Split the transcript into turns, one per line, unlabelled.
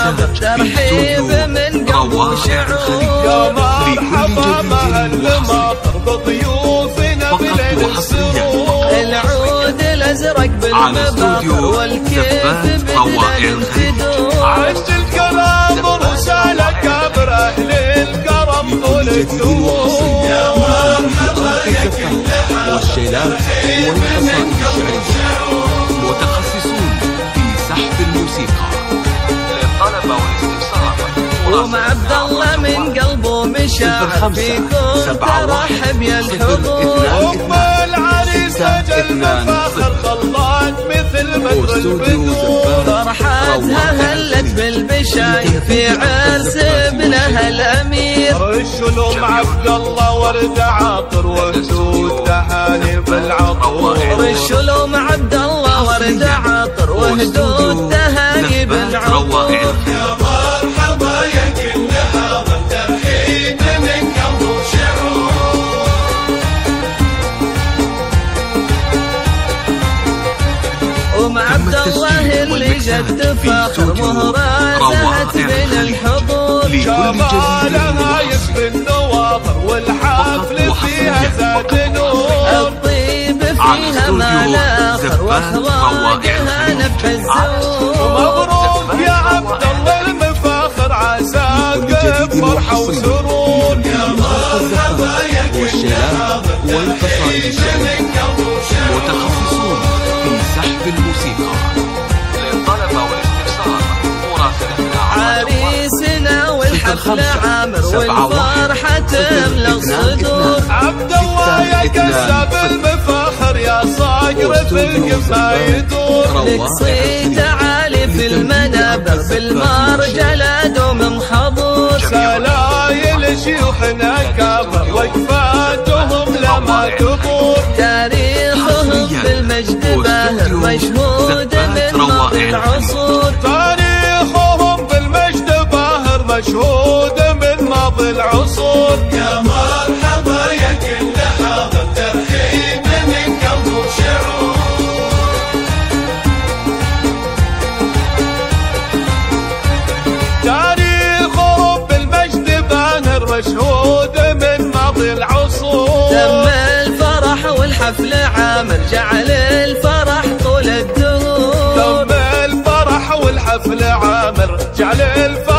المنابر ترحيب من قلب وشعور.
يا مرحبا مع الماطر بضيوفنا بليل السرور.
العود الازرق بالمباطر والكيف بدنا تدور.
عش الكرم ورسالة كبر اهل الكرم طول الدور. يا مرحبا يا كل
والشيلات والقصائد الشعرية، متخصصون في سحب الموسيقى. للطلبة والاستفسار
ومع عبد الله من قلبه مشاعر فيكم ترحب يا الحضور.
ام العريس اجل مفاخر خلات مثل بدر البدور.
فرحاتها هلت بالبشاير في عرس ابنها الامير.
رشلوا مع عبد الله ورد عاطر وهدود تهاني بالعطور.
رشلوا مع عبد الله ورد عاطر وهدود تهاني بالعطور.
يا مرحبا يا كل هذا الترحيب من قلب وشعور.
ومع عبد الله اللي جد فاخر مهرة زهت من الحضور.
جمالها يشفي النواظر والحفل فيها زاد نور.
الطيب فيها ما لا اخر واخلاقها نفس الزور.
مبروك يا عبد الله المفاخر عساك بفرحة وسرور. يا مرحبا يا كل هذا
والقصائد الشعرية، متخصصون في سحب الموسيقى. للطلبة والاستفسار مراسلتنا
عريسنا والحفل عامر والفرحة تملى الصدور.
عبد الله يا كسب المفاخر يا صاقر في القفا يدور.
لك صيت عالي في المنابر بالمرجلة دوم حضور.
سلايل شيوخنا كبر وقفاتهم لما تبور.
تاريخهم بالمجد باهر مشهود من ماضي العصور.
تاريخهم بالمجد باهر مشهود من ماضي العصور. يا مرحبا يا كل هذا الترحيب من قلب وشعور. تاريخهم بالمجد باهر مشهود من ماضي العصور.
تم الفرح والحفل عامر جعل الفرح طول الدهور.
تم الفرح والحفل عامر جعل الفرح